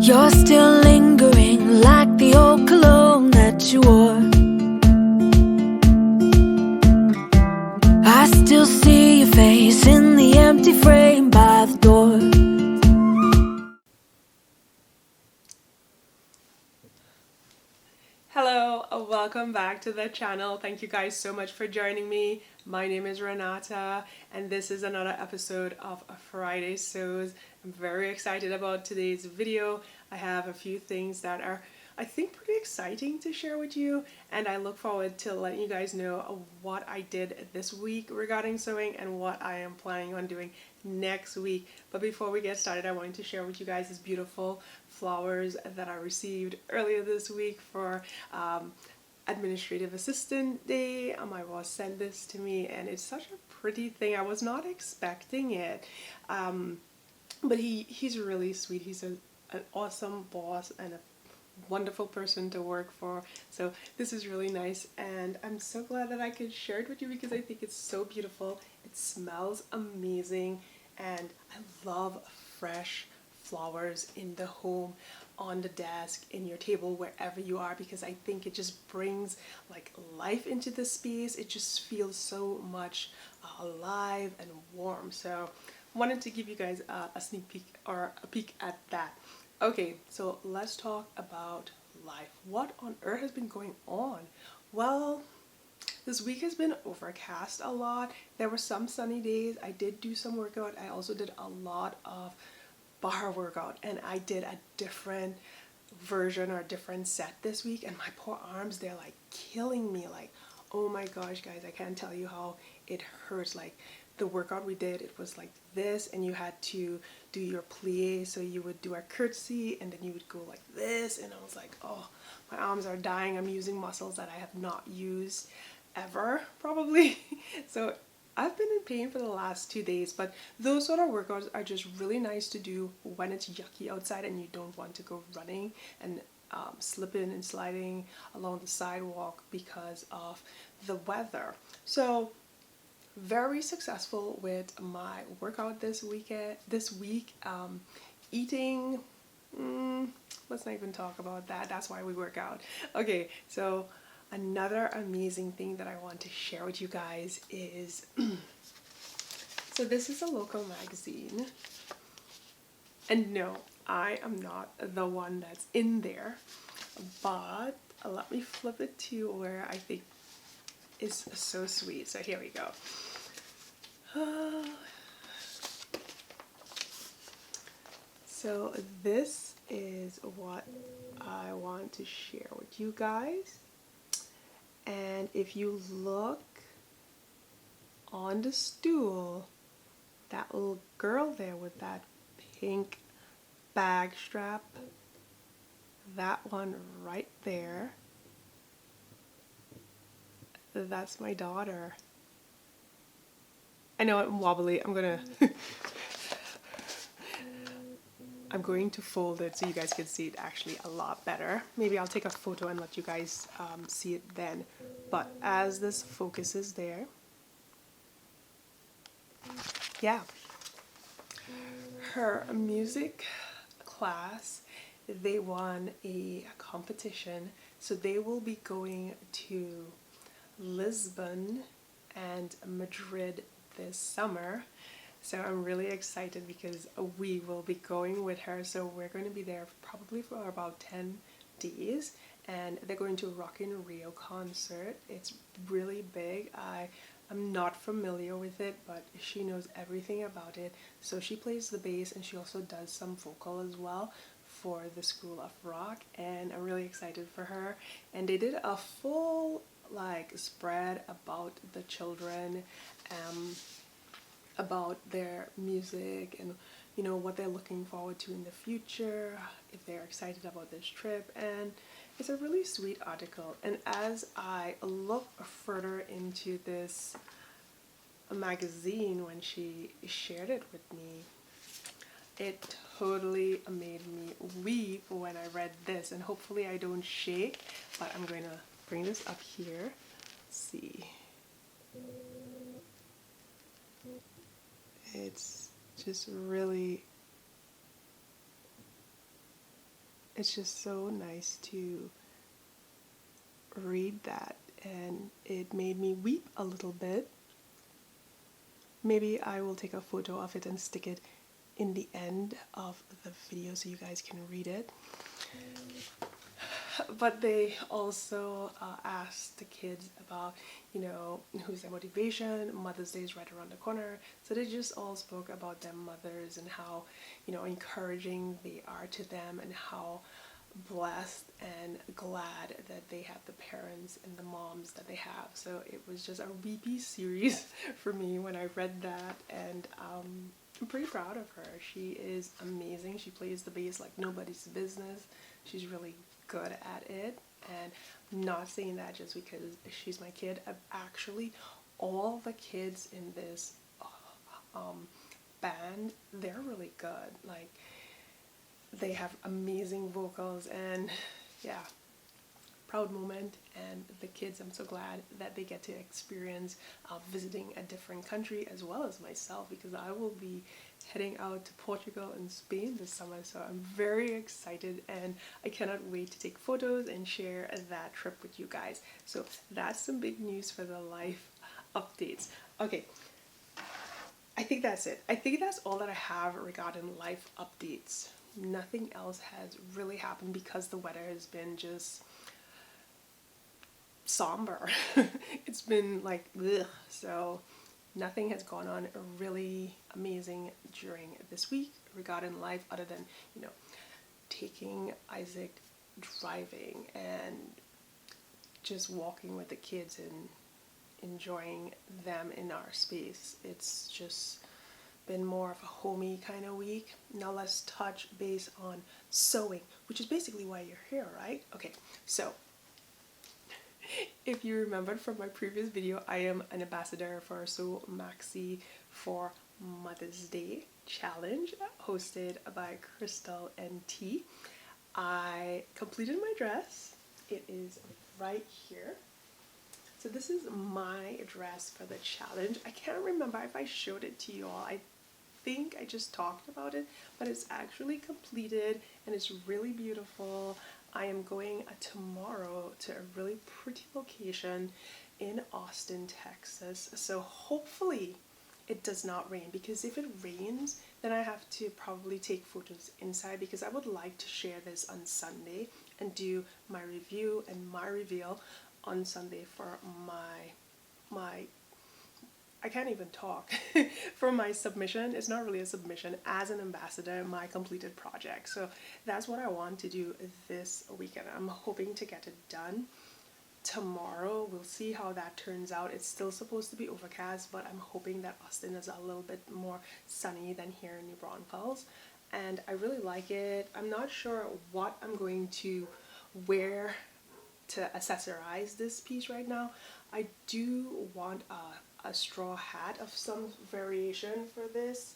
You're still lingering like the old cologne that you wore. I still see your face in the empty frame by the door. Hello, welcome back to the channel. Thank you guys so much for joining me. My name is Renata and this is another episode of Fridaysews. I'm very excited about today's video. I have a few things that are, I think, pretty exciting to share with you, and I look forward to letting you guys know what I did this week regarding sewing and what I am planning on doing next week. But before we get started, I wanted to share with you guys this beautiful flowers that I received earlier this week for Administrative Assistant Day. My boss sent this to me and it's such a pretty thing. I was not expecting it, but he's really sweet. He's an awesome boss and a wonderful person to work for, so this is really nice and I'm so glad that I could share it with you because I think it's so beautiful. It smells amazing and I love fresh flowers in the home, on the desk, in your table, wherever you are, because I think it just brings like life into the space. It just feels so much alive and warm. So wanted to give you guys a sneak peek or a peek at that. Okay, so let's talk about life. What on earth has been going on? Well, this week has been overcast a lot. There were some sunny days. I did do some workout. I also did a lot of bar workout and I did a different version or a different set this week, and my poor arms, they're like killing me. Like, oh my gosh guys, I can't tell you how it hurts. Like the workout we did, it was like this, and you had to do your plie, so you would do a curtsy and then you would go like this, and I was like, oh, my arms are dying. I'm using muscles that I have not used ever probably. So I've been in pain for the last 2 days, but those sort of workouts are just really nice to do when it's yucky outside and you don't want to go running and slipping and sliding along the sidewalk because of the weather. So very successful with my workout this week. Eating, let's not even talk about that. That's why we work out. Okay, so another amazing thing that I want to share with you guys is so this is a local magazine, and no, I am not the one that's in there, but let me flip it to where I think is so sweet. So here we go. So this is what I want to share with you guys. And if you look on the stool, that little girl there with that pink bag strap, that one right there, that's my daughter. I know I'm wobbly. I'm going to fold it so you guys can see it actually a lot better. Maybe I'll take a photo and let you guys see it then. But as this focuses there, yeah, her music class, they won a competition, so they will be going to Lisbon and Madrid this summer. So I'm really excited because we will be going with her. So we're going to be there probably for about 10 days, and they're going to a Rock in Rio concert. It's really big. I'm not familiar with it, but she knows everything about it. So she plays the bass and she also does some vocal as well for the School of Rock, and I'm really excited for her. And they did a full like spread about the children, about their music, and you know what they're looking forward to in the future, if they're excited about this trip, and it's a really sweet article. And as I look further into this magazine when she shared it with me, it totally made me weep when I read this, and hopefully I don't shake, but I'm going to bring this up here. Let's see. It's just really it's just so nice to read that, and it made me weep a little bit. Maybe I will take a photo of it and stick it in the end of the video so you guys can read it. But they also asked the kids about, who's their motivation. Mother's Day is right around the corner. So they just all spoke about their mothers and how, encouraging they are to them, and how blessed and glad that they have the parents and the moms that they have. So it was just a weepy series for me when I read that, and I'm pretty proud of her. She is amazing. She plays the bass like nobody's business. She's really good at it, and I'm not saying that just because she's my kid. Actually, all the kids in this band, they're really good. Like, they have amazing vocals, and yeah, proud moment. And the kids, I'm so glad that they get to experience visiting a different country, as well as myself, because I will be heading out to Portugal and Spain this summer. So I'm very excited, and I cannot wait to take photos and share that trip with you guys. So that's some big news for the life updates. Okay, I think that's it. I think that's all that I have regarding life updates. Nothing else has really happened because the weather has been just somber. It's been like ugh. So nothing has gone on really amazing during this week regarding life, other than taking Isaac driving and just walking with the kids and enjoying them in our space. It's just been more of a homey kind of week. Now let's touch base on sewing, which is basically why you're here, right? Okay, so if you remembered from my previous video, I am an ambassador for Sew Maxi for Mother's Day challenge hosted by Crystal and T. I completed my dress. It is right here. So this is my dress for the challenge. I can't remember if I showed it to you all. I think I just talked about it, but it's actually completed and it's really beautiful. I am going tomorrow to a really pretty location in Austin, Texas. So hopefully it does not rain, because if it rains, then I have to probably take photos inside, because I would like to share this on Sunday and do my review and my reveal on Sunday for my I can't even talk for my submission. It's not really a submission, as an ambassador, my completed project. So that's what I want to do this weekend. I'm hoping to get it done tomorrow. We'll see how that turns out. It's still supposed to be overcast, but I'm hoping that Austin is a little bit more sunny than here in New Braunfels. And I really like it. I'm not sure what I'm going to wear to accessorize this piece right now. I do want a straw hat of some variation for this,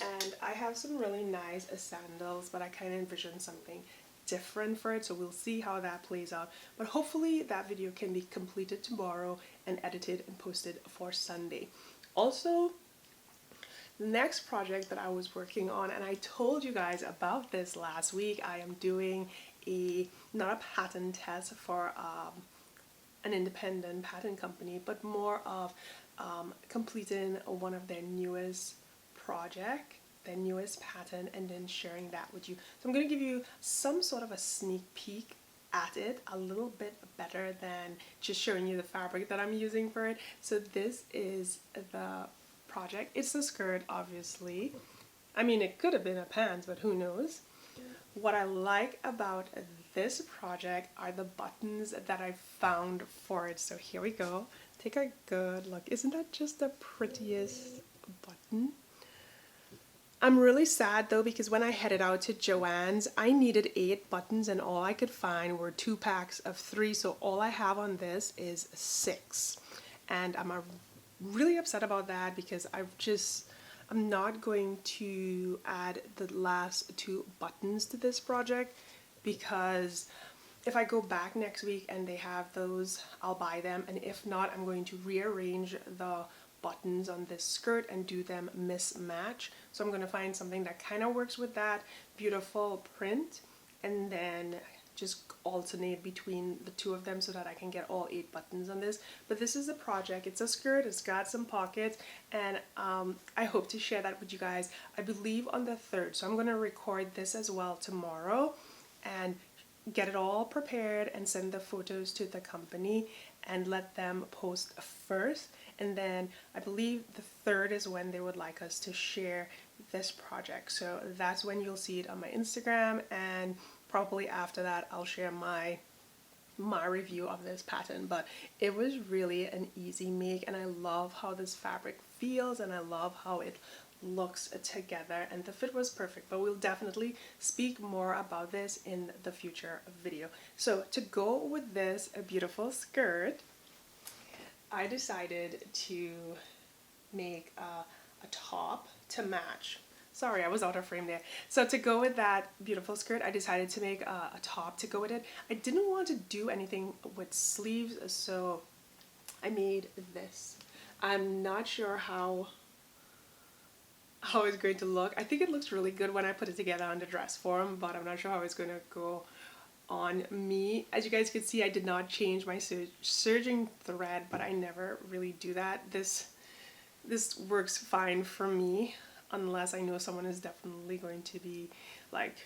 and I have some really nice sandals, but I kind of envision something different for it, so we'll see how that plays out. But hopefully that video can be completed tomorrow and edited and posted for Sunday. Also, the next project that I was working on, and I told you guys about this last week, I am doing not a patent test for an independent patent company, but more of completing one of their newest project, their newest patent, and then sharing that with you. So I'm going to give you some sort of a sneak peek at it, a little bit better than just showing you the fabric that I'm using for it. So this is the project. It's a skirt, obviously. I mean, it could have been a pants, but who knows. What I like about this project are the buttons that I found for it. So here we go. Take a good look. Isn't that just the prettiest button? I'm really sad though, because when I headed out to Joann's, I needed 8 buttons and all I could find were 2 packs of 3. So all I have on this is 6. And I'm really upset about that, because I'm not going to add the last 2 buttons to this project, because if I go back next week and they have those, I'll buy them, and if not, I'm going to rearrange the buttons on this skirt and do them mismatch. So I'm going to find something that kind of works with that beautiful print and then just alternate between the two of them so that I can get all 8 buttons on this. But this is a project. It's a skirt. It's got some pockets, and I hope to share that with you guys, I believe on the 3rd. So I'm going to record this as well tomorrow and get it all prepared and send the photos to the company and let them post first. And then I believe the 3rd is when they would like us to share this project. So that's when you'll see it on my Instagram, and probably after that I'll share my review of this pattern. But it was really an easy make, and I love how this fabric feels, and I love how it looks together, and the fit was perfect. But we'll definitely speak more about this in the future video. So to go with this beautiful skirt, I decided to make a top to match. Sorry, I was out of frame there. So to go with that beautiful skirt, I decided to make a top to go with it. I didn't want to do anything with sleeves, so I made this. I'm not sure how it's going to look. I think it looks really good when I put it together on the dress form, but I'm not sure how it's going to go on me. As you guys can see, I did not change my serging thread, but I never really do that. This works fine for me, unless I know someone is definitely going to be like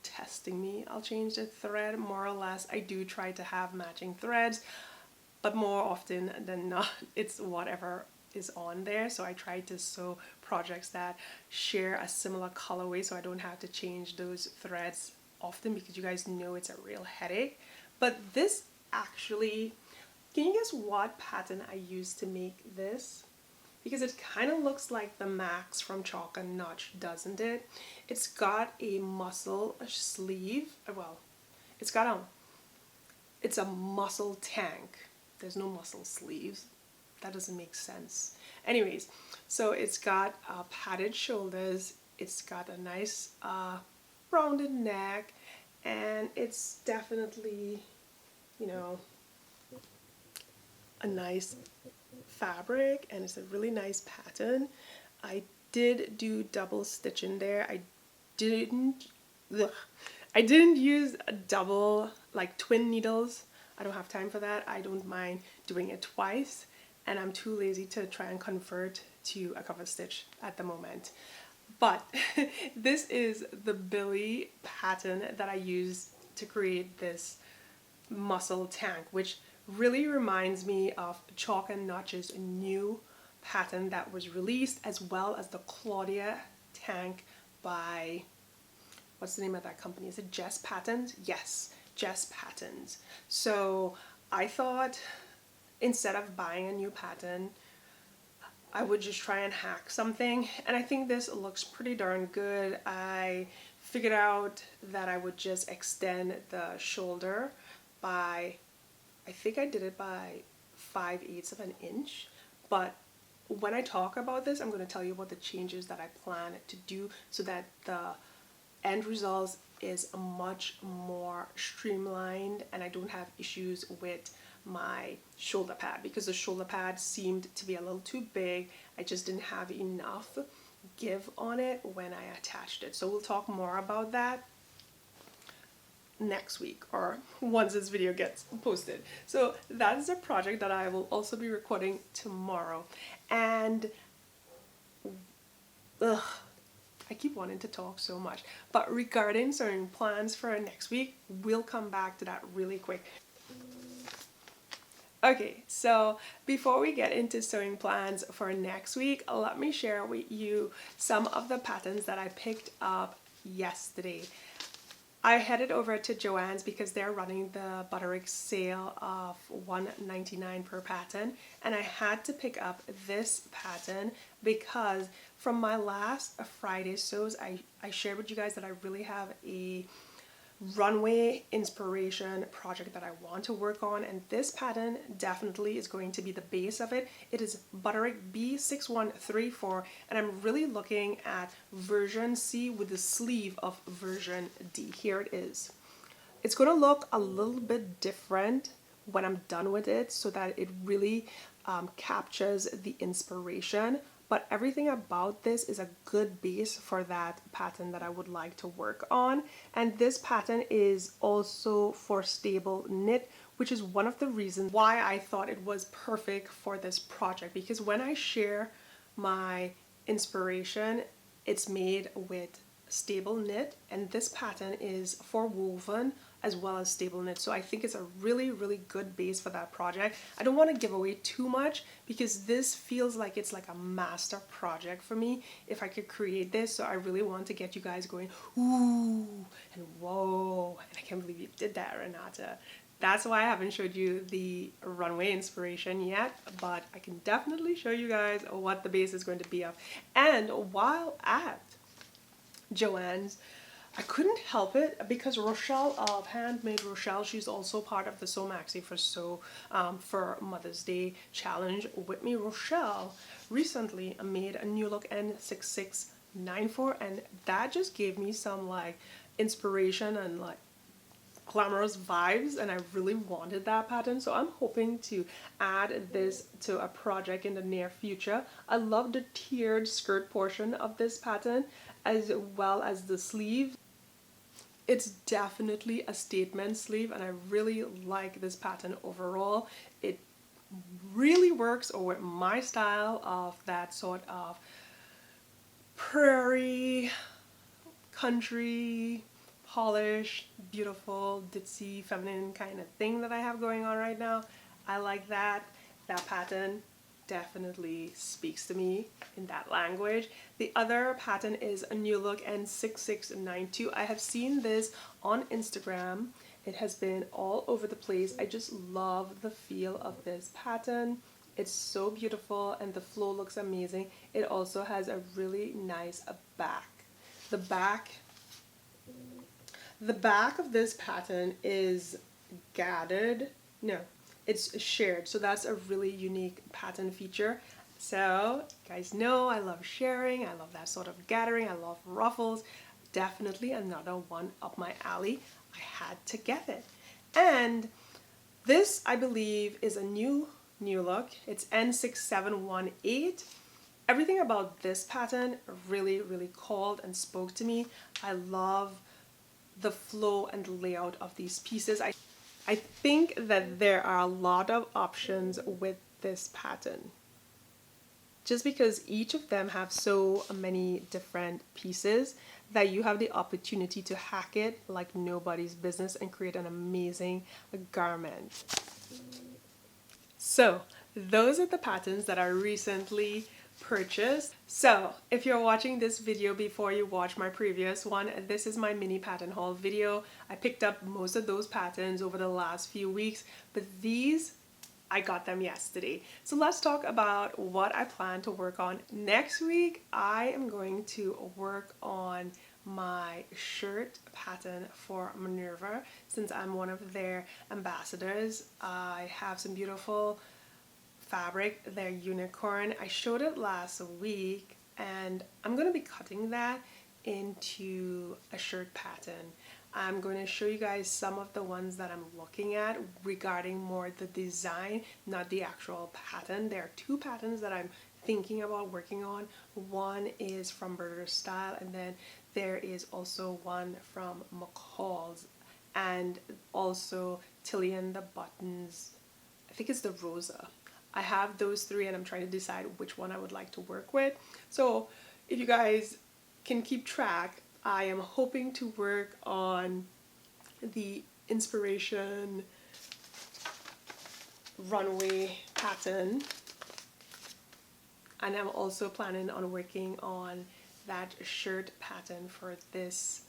testing me. I'll change the thread. More or less, I do try to have matching threads, but more often than not, it's whatever is on there. So I try to sew projects that share a similar colorway, so I don't have to change those threads often, because you guys know it's a real headache. But this actually, can you guess what pattern I used to make this? Because it kind of looks like the Max from Chalk and Notch, doesn't it? It's got a muscle sleeve. Well, it's a muscle tank. There's no muscle sleeves. That doesn't make sense. Anyways, so it's got padded shoulders. It's got a nice rounded neck, and it's definitely, you know, a nice fabric, and it's a really nice pattern. I did do double stitching there. I didn't use a double, like twin needles. I don't have time for that. I don't mind doing it twice, and I'm too lazy to try and convert to a cover stitch at the moment. But this is the Billy pattern that I used to create this muscle tank, which really reminds me of Chalk and Notch's new pattern that was released, as well as the Claudia tank by, what's the name of that company? Is it Jess Patterns? Yes, Jess Patterns. So I thought, instead of buying a new pattern, I would just try and hack something, and I think this looks pretty darn good. I figured out that I would just extend the shoulder by, I think I did it by 5/8 of an inch, but when I talk about this, I'm going to tell you about the changes that I plan to do so that the end result is much more streamlined and I don't have issues with my shoulder pad, because the shoulder pad seemed to be a little too big. I just didn't have enough give on it when I attached it. So we'll talk more about that next week, or once this video gets posted. So that's a project that I will also be recording tomorrow. And I keep wanting to talk so much, but regarding sewing plans for next week, we'll come back to that really quick. Okay, so before we get into sewing plans for next week, let me share with you some of the patterns that I picked up yesterday. I headed over to Joann's because they're running the Butterick sale of $1.99 per pattern, and I had to pick up this pattern because from my last Fridaysews, I shared with you guys that I really have a runway inspiration project that I want to work on, and this pattern definitely is going to be the base of it. It is Butterick B6134, and I'm really looking at version C with the sleeve of version D. Here it is. It's going to look a little bit different when I'm done with it so that it really captures the inspiration, but everything about this is a good base for that pattern that I would like to work on. And this pattern is also for stable knit, which is one of the reasons why I thought it was perfect for this project, because when I share my inspiration, it's made with stable knit, and this pattern is for woven as well as stable knit. So I think it's a really, really good base for that project. I don't want to give away too much because this feels like it's like a master project for me if I could create this. So I really want to get you guys going, ooh, and whoa, and I can't believe you did that, Renata. That's why I haven't showed you the runway inspiration yet, but I can definitely show you guys what the base is going to be of. And while at Joann's, I couldn't help it because Rochelle of Handmade Rochelle, she's also part of the Sew Maxi for Sew for Mother's Day challenge with me. Rochelle recently made a new look N6694, and that just gave me some like inspiration and like glamorous vibes, and I really wanted that pattern, so I'm hoping to add this to a project in the near future. I love the tiered skirt portion of this pattern as well as the sleeve. It's definitely a statement sleeve, and I really like this pattern overall. It really works with my style of that sort of prairie, country, polished, beautiful, ditzy, feminine kind of thing that I have going on right now. I like that. That pattern definitely speaks to me in that language. The other pattern is a new look N6692. I have seen this on Instagram. It has been all over the place. I just love the feel of this pattern. It's so beautiful and the flow looks amazing. It also has a really nice back. The back of this pattern is gathered. No, it's shared, so that's a really unique pattern feature. So you guys know I love sharing, I love that sort of gathering, I love ruffles. Definitely another one up my alley. I had to get it. And this, I believe, is a new look. It's N6718. Everything about this pattern really, really called and spoke to me. I love the flow and the layout of these pieces. I think that there are a lot of options with this pattern, just because each of them have so many different pieces that you have the opportunity to hack it like nobody's business and create an amazing garment. So those are the patterns that I recently purchased. So if you're watching this video before you watch my previous one, this is my mini pattern haul video. I picked up most of those patterns over the last few weeks, but these, I got them yesterday. So let's talk about what I plan to work on next week. I am going to work on my shirt pattern for Minerva, since I'm one of their ambassadors. I have some beautiful fabric, their unicorn. I showed it last week, and I'm going to be cutting that into a shirt pattern. I'm going to show you guys some of the ones that I'm looking at regarding more the design, not the actual pattern. There are two patterns that I'm thinking about working on. One is from Burger Style, and then there is also one from McCall's, and also Tilly and the Buttons. I think it's the Rosa. I have those three, and I'm trying to decide which one I would like to work with. So if you guys can keep track, I am hoping to work on the inspiration runway pattern, and I'm also planning on working on that shirt pattern for this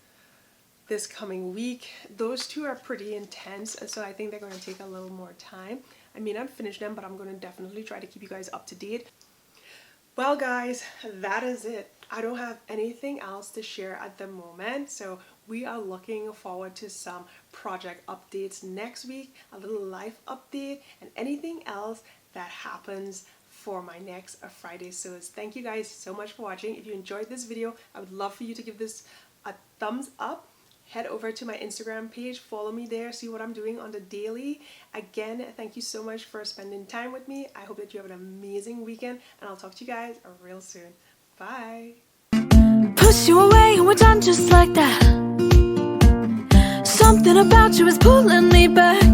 coming week. Those two are pretty intense, so I think they're going to take a little more time. I mean, I've finished them, but I'm going to definitely try to keep you guys up to date. Well guys, that is it. I don't have anything else to share at the moment, so we are looking forward to some project updates next week, a little life update, and anything else that happens for my next Fridaysews. Thank you guys so much for watching. If you enjoyed this video, I would love for you to give this a thumbs up head over to my Instagram page, follow me there, see what I'm doing on the daily. Again, thank you so much for spending time with me. I hope that you have an amazing weekend, and I'll talk to you guys real soon. Bye. Push you away and we're done just like that. Something about you is pulling me back.